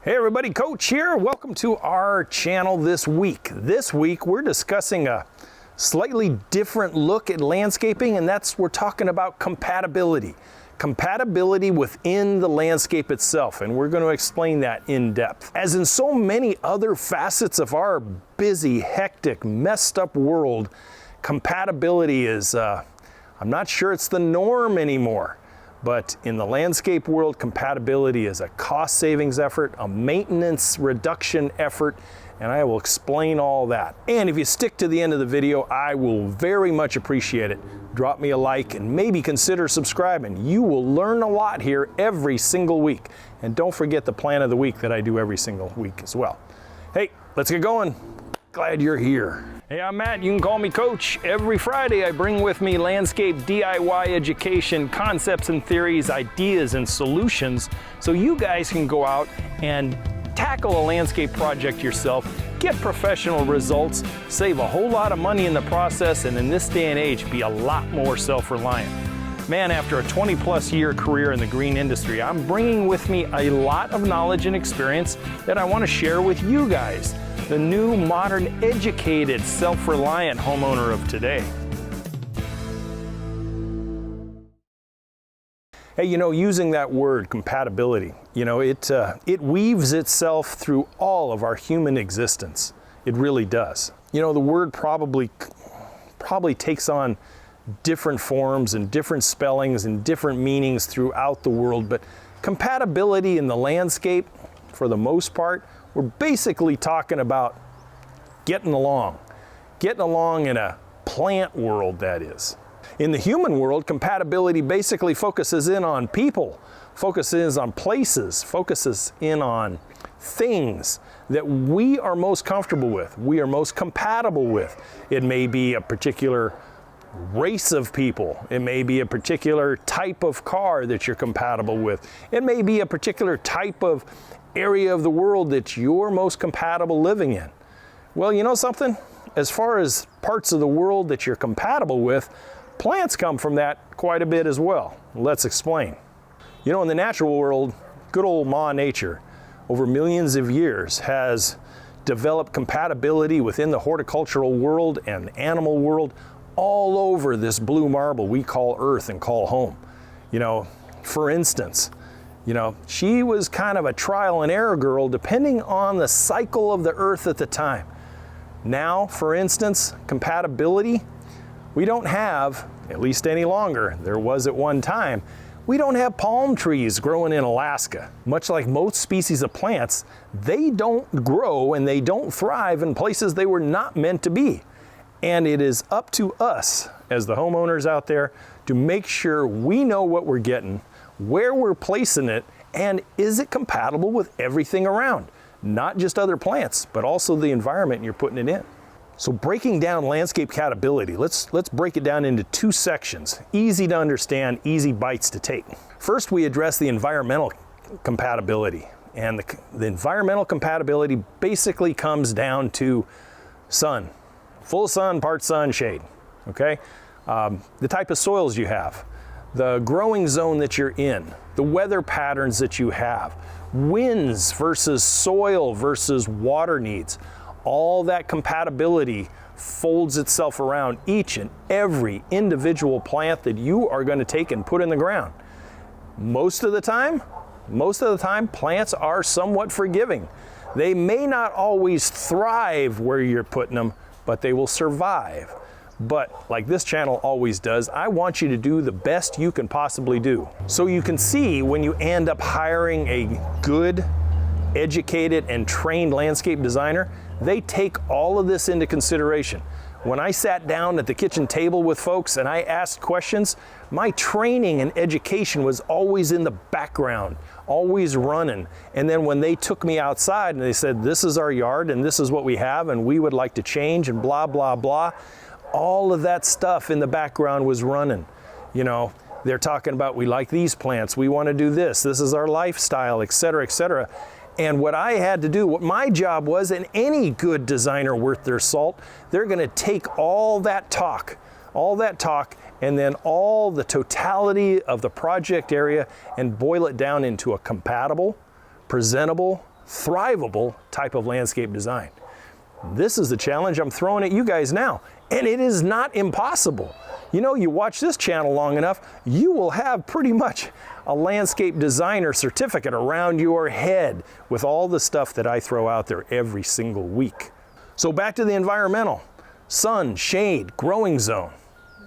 Hey everybody, Coach here. Welcome to our channel this week. This week we're discussing a slightly different look at landscaping, and we're talking about compatibility. Compatibility within the landscape itself, and we're going to explain that in depth. As in so many other facets of our busy, hectic, messed up world, compatibility is, I'm not sure it's the norm anymore. But in the landscape world, compatibility is a cost savings effort, a maintenance reduction effort, and I will explain all that. And if you stick to the end of the video, I will very much appreciate it. Drop me a like and maybe consider subscribing. You will learn a lot here every single week. And don't forget the plan of the week that I do every single week as well. Hey, let's get going. Glad you're here. Hey, I'm Matt. You can call me Coach. Every Friday, I bring with me landscape DIY education, concepts and theories, ideas and solutions, so you guys can go out and tackle a landscape project yourself, get professional results, save a whole lot of money in the process, and in this day and age, be a lot more self-reliant. Man, after a 20-plus year career in the green industry, I'm bringing with me a lot of knowledge and experience that I want to share with you guys, the new, modern, educated, self-reliant homeowner of today. Hey, you know, using that word, compatibility, you know, it weaves itself through all of our human existence. It really does. You know, the word probably takes on different forms and different spellings and different meanings throughout the world, but compatibility in the landscape, for the most part, we're basically talking about getting along in a plant world, that is. In the human world, compatibility basically focuses in on people, focuses on places, focuses in on things that we are most comfortable with, we are most compatible with. It may be a particular race of people. It may be a particular type of car that you're compatible with. It may be a particular type of area of the world that you're most compatible living in. Well, you know something? As far as parts of the world that you're compatible with, plants come from that quite a bit as well. Let's explain. You know, in the natural world, good old Ma Nature, over millions of years, has developed compatibility within the horticultural world and animal world all over this blue marble we call Earth and call home. You know, for instance, you know, she was kind of a trial and error girl depending on the cycle of the Earth at the time. Now, for instance, compatibility, we don't have, at least any longer, there was at one time, we don't have palm trees growing in Alaska. Much like most species of plants, they don't grow and they don't thrive in places they were not meant to be. And it is up to us as the homeowners out there to make sure we know what we're getting, where we're placing it, and is it compatible with everything around? Not just other plants, but also the environment you're putting it in. So breaking down landscape compatibility, let's break it down into two sections. Easy to understand, easy bites to take. First, we address the environmental compatibility. And the environmental compatibility basically comes down to sun. Full sun, part sun, shade, okay? The type of soils you have, the growing zone that you're in, the weather patterns that you have, winds versus soil versus water needs, all that compatibility folds itself around each and every individual plant that you are going to take and put in the ground. Most of the time, plants are somewhat forgiving. They may not always thrive where you're putting them, but they will survive. But like this channel always does, I want you to do the best you can possibly do. So you can see when you end up hiring a good, educated, and trained landscape designer, they take all of this into consideration. When I sat down at the kitchen table with folks and I asked questions, my training and education was always in the background, always running. And then when they took me outside and they said, this is our yard and this is what we have and we would like to change and blah, blah, blah, all of that stuff in the background was running. You know, they're talking about, we like these plants, we want to do this is our lifestyle, et cetera, et cetera. And what I had to do, what my job was, and any good designer worth their salt, they're going to take all that talk, and then all the totality of the project area and boil it down into a compatible, presentable, thrivable type of landscape design. This is the challenge I'm throwing at you guys now, and it is not impossible. You know, you watch this channel long enough, you will have pretty much a landscape designer certificate around your head with all the stuff that I throw out there every single week. So back to the environmental. Sun, shade, growing zone,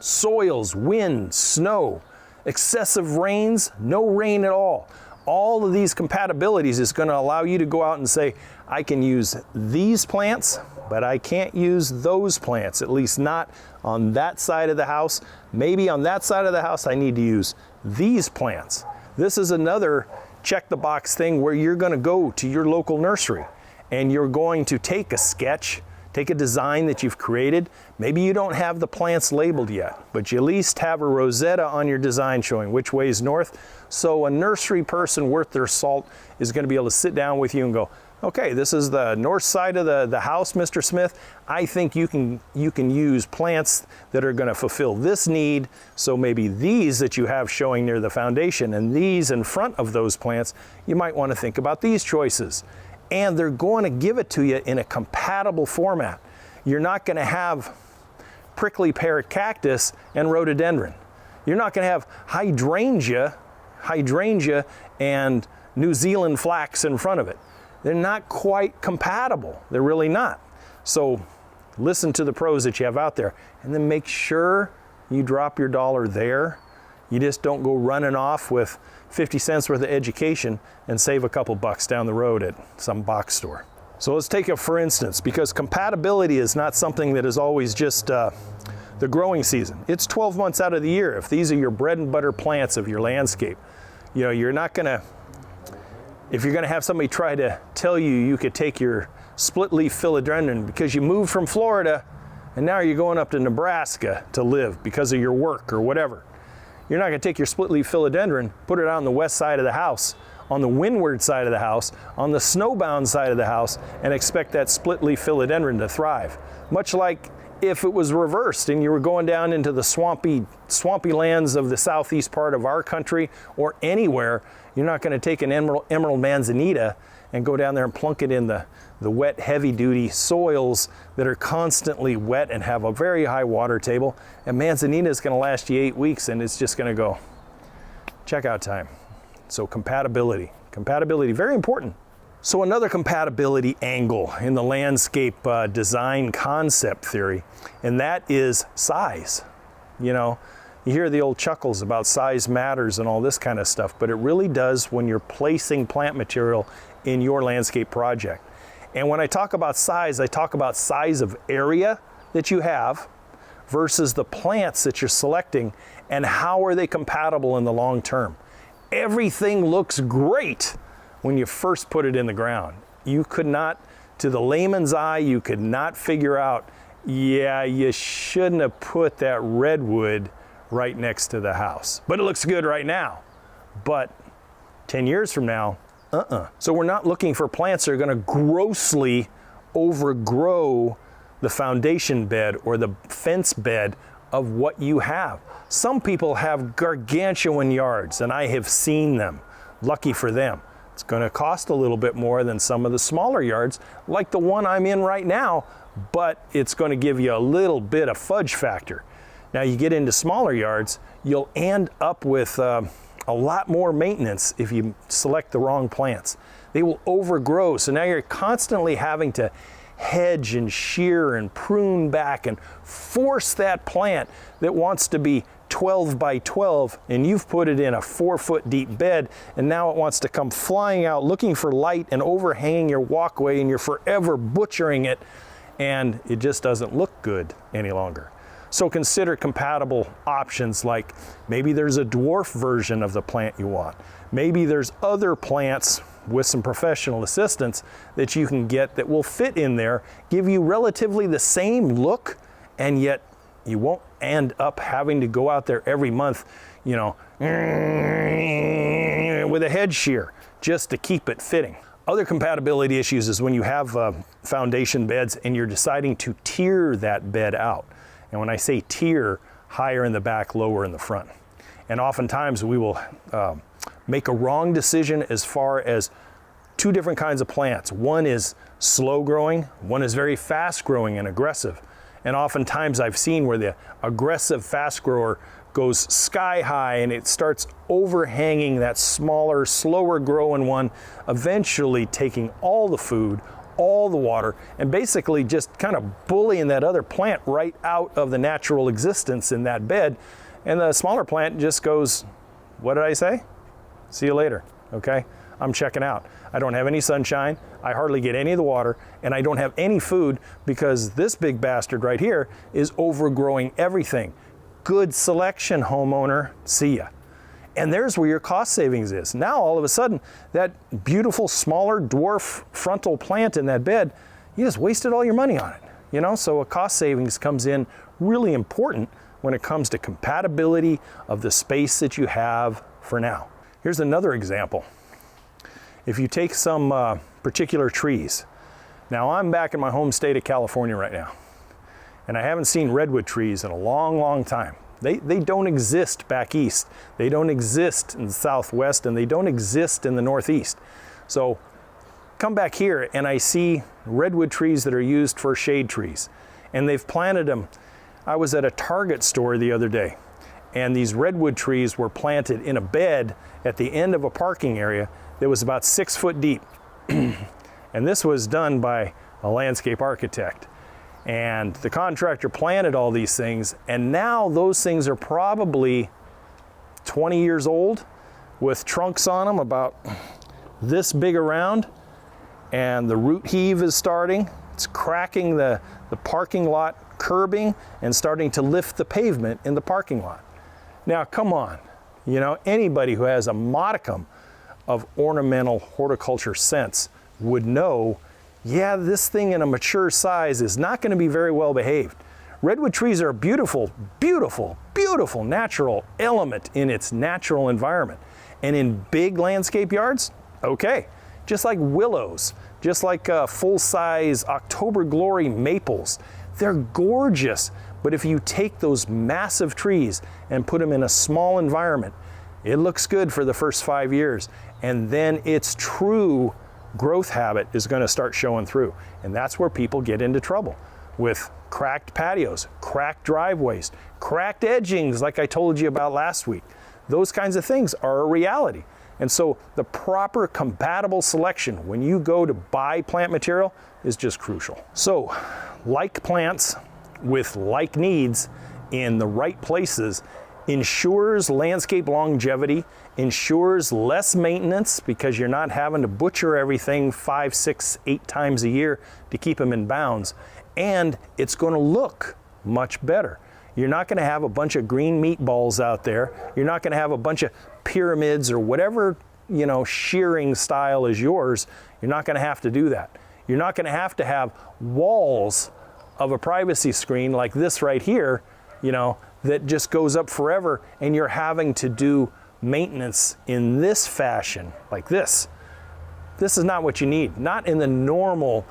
soils, wind, snow, excessive rains, no rain at all. All of these compatibilities is going to allow you to go out and say, I can use these plants, but I can't use those plants, at least not on that side of the house. Maybe on that side of the house, I need to use these plants. This is another check the box thing where you're going to go to your local nursery and you're going to take a sketch, take a design that you've created. Maybe you don't have the plants labeled yet, but you at least have a rosetta on your design showing which way is north. So a nursery person worth their salt is going to be able to sit down with you and go, okay, this is the north side of the house, Mr. Smith. I think you can use plants that are going to fulfill this need. So maybe these that you have showing near the foundation and these in front of those plants, you might want to think about these choices. And they're going to give it to you in a compatible format. You're not going to have prickly pear cactus and rhododendron. You're not going to have hydrangea and New Zealand flax in front of it. They're not quite compatible. They're really not. So listen to the pros that you have out there and then make sure you drop your dollar there. You just don't go running off with 50 cents worth of education and save a couple bucks down the road at some box store. So let's take it for instance, because compatibility is not something that is always just the growing season. It's 12 months out of the year. If these are your bread and butter plants of your landscape, you know, you're not gonna, if you're gonna have somebody try to tell you you could take your split leaf philodendron because you moved from Florida and now you're going up to Nebraska to live because of your work or whatever. You're not gonna take your split leaf philodendron, put it out on the west side of the house, on the windward side of the house, on the snowbound side of the house, and expect that split leaf philodendron to thrive. Much like if it was reversed and you were going down into the swampy lands of the southeast part of our country or anywhere, you're not gonna take an emerald manzanita and go down there and plunk it in the wet, heavy-duty soils that are constantly wet and have a very high water table. And manzanita is going to last you 8 weeks, and it's just going to go checkout time. So compatibility, very important. So another compatibility angle in the landscape design concept theory, and that is size. You know, you hear the old chuckles about size matters and all this kind of stuff, but it really does when you're placing plant material in your landscape project. And when I talk about size, I talk about size of area that you have versus the plants that you're selecting and how are they compatible in the long term. Everything looks great when you first put it in the ground. You could not, to the layman's eye, you could not figure out, yeah, you shouldn't have put that redwood right next to the house. But it looks good right now. But 10 years from now, So we're not looking for plants that are going to grossly overgrow the foundation bed or the fence bed of what you have. Some people have gargantuan yards, and I have seen them. Lucky for them. It's going to cost a little bit more than some of the smaller yards, like the one I'm in right now, but it's going to give you a little bit of fudge factor. Now you get into smaller yards, you'll end up with a lot more maintenance if you select the wrong plants. They will overgrow, so now you're constantly having to hedge and shear and prune back and force that plant that wants to be 12 by 12 and you've put it in a 4-foot deep bed, and now it wants to come flying out looking for light and overhanging your walkway, and you're forever butchering it, and it just doesn't look good any longer. So consider compatible options, like maybe there's a dwarf version of the plant you want. Maybe there's other plants with some professional assistance that you can get that will fit in there, give you relatively the same look, and yet you won't end up having to go out there every month, you know, with a head shear just to keep it fitting. Other compatibility issues is when you have foundation beds and you're deciding to tier that bed out. And when I say tier, higher in the back, lower in the front. And oftentimes we will make a wrong decision as far as two different kinds of plants. One is slow growing, one is very fast growing and aggressive. And oftentimes I've seen where the aggressive fast grower goes sky high and it starts overhanging that smaller, slower growing one, eventually taking all the food, all the water, and basically just kind of bullying that other plant right out of the natural existence in that bed. And the smaller plant just goes, what did I say? See you later, okay? I'm checking out. I don't have any sunshine, I hardly get any of the water, and I don't have any food because this big bastard right here is overgrowing everything. Good selection, homeowner, see ya. And there's where your cost savings is. Now all of a sudden, that beautiful, smaller, dwarf frontal plant in that bed, you just wasted all your money on it. You know, so a cost savings comes in really important when it comes to compatibility of the space that you have for now. Here's another example. If you take some particular trees, now I'm back in my home state of California right now, and I haven't seen redwood trees in a long, long time. They don't exist back east. They don't exist in the southwest, and they don't exist in the northeast. So come back here and I see redwood trees that are used for shade trees, and they've planted them. I was at a Target store the other day, and these redwood trees were planted in a bed at the end of a parking area that was about 6 foot deep. And this was done by a landscape architect. And the contractor planted all these things, and now those things are probably 20 years old with trunks on them about this big around, and the root heave is starting. It's cracking the parking lot curbing and starting to lift the pavement in the parking lot. Now, come on, you know, anybody who has a modicum of ornamental horticulture sense would know, yeah, this thing in a mature size is not going to be very well behaved. Redwood trees are a beautiful, beautiful, beautiful natural element in its natural environment. And in big landscape yards, okay. Just like willows, just like full-size October glory maples, they're gorgeous. But if you take those massive trees and put them in a small environment, it looks good for the first 5 years. And then its true growth habit is going to start showing through. And that's where people get into trouble with cracked patios, cracked driveways, cracked edgings like I told you about last week. Those kinds of things are a reality. And so the proper compatible selection when you go to buy plant material is just crucial. So like plants with like needs in the right places ensures landscape longevity, ensures less maintenance because you're not having to butcher everything 5, 6, 8 times a year to keep them in bounds, and it's going to look much better. You're not going to have a bunch of green meatballs out there. You're not going to have a bunch of pyramids or whatever, you know, shearing style is yours. You're not going to have to do that. You're not going to have walls of a privacy screen like this right here, you know, that just goes up forever, and you're having to do maintenance in this fashion, like this. This is not what you need, not in the normal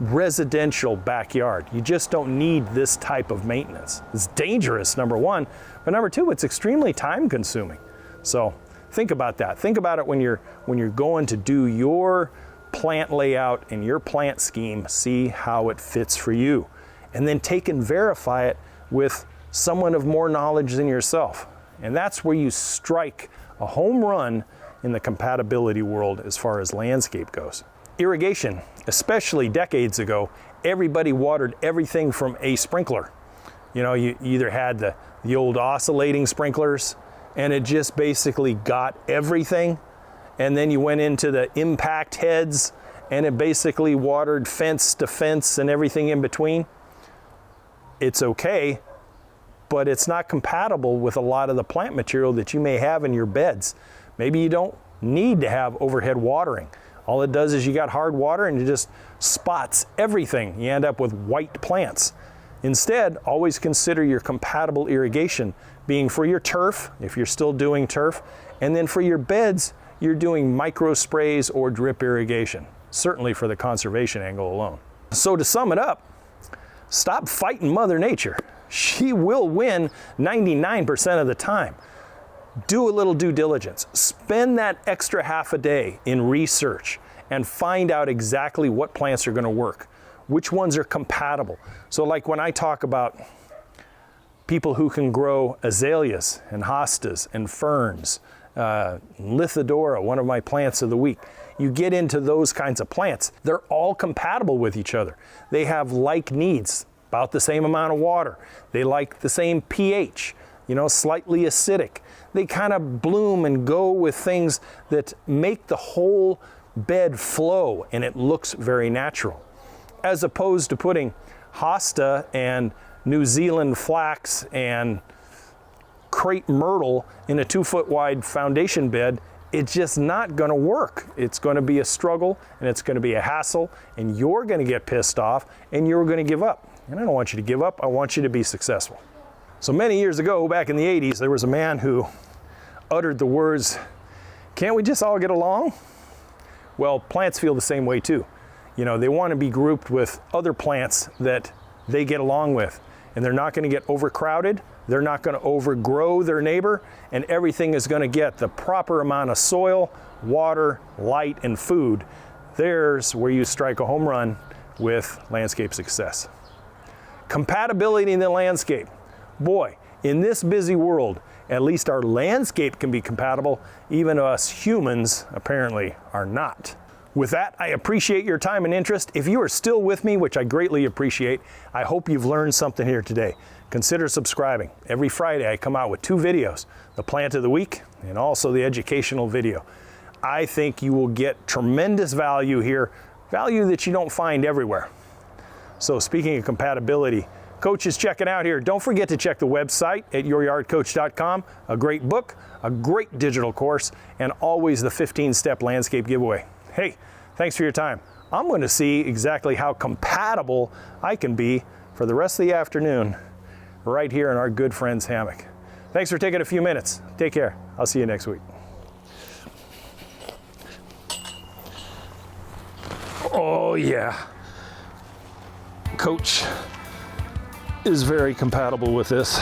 residential backyard. You just don't need this type of maintenance. It's dangerous, number one, but number two, it's extremely time consuming. So think about that. Think about it when you're going to do your plant layout and your plant scheme, see how it fits for you. And then take and verify it with someone of more knowledge than yourself. And that's where you strike a home run in the compatibility world as far as landscape goes. Irrigation, especially decades ago, everybody watered everything from a sprinkler. You know, you either had the old oscillating sprinklers, and it just basically got everything. And then you went into the impact heads, and it basically watered fence to fence and everything in between. It's okay, but it's not compatible with a lot of the plant material that you may have in your beds. Maybe you don't need to have overhead watering. All it does is you got hard water and it just spots everything. You end up with white plants. Instead, always consider your compatible irrigation being for your turf, if you're still doing turf, and then for your beds, you're doing micro sprays or drip irrigation, certainly for the conservation angle alone. So to sum it up, stop fighting Mother Nature. She will win 99% of the time. Do a little due diligence. Spend that extra half a day in research and find out exactly what plants are going to work, which ones are compatible. So like when I talk about people who can grow azaleas and hostas and ferns, Lithidora, one of my plants of the week. You get into those kinds of plants, they're all compatible with each other. They have like needs, about the same amount of water. They like the same pH, slightly acidic. They kind of bloom and go with things that make the whole bed flow, and it looks very natural. As opposed to putting hosta and New Zealand flax and crepe myrtle in a 2-foot wide foundation bed, it's just not going to work. It's going to be a struggle, and it's going to be a hassle, and you're going to get pissed off, and you're going to give up. And I don't want you to give up. I want you to be successful. So many years ago, back in the 80s, there was a man who uttered the words, "Can't we just all get along?" Well, plants feel the same way too. They want to be grouped with other plants that they get along with, and they're not going to get overcrowded. They're not going to overgrow their neighbor, and everything is going to get the proper amount of soil, water, light, and food. There's where you strike a home run with landscape success. Compatibility in the landscape. Boy, in this busy world, at least our landscape can be compatible. Even us humans apparently are not. With that, I appreciate your time and interest. If you are still with me, which I greatly appreciate, I hope you've learned something here today. Consider subscribing. Every Friday I come out with 2 videos, the plant of the week and also the educational video. I think you will get tremendous value here, value that you don't find everywhere. So speaking of compatibility, coaches, check it out here. Don't forget to check the website at youryardcoach.com. A great book, a great digital course, and always the 15-step landscape giveaway. Hey, thanks for your time. I'm going to see exactly how compatible I can be for the rest of the afternoon right here in our good friend's hammock. Thanks for taking a few minutes. Take care. I'll see you next week. Oh yeah. Coach is very compatible with this.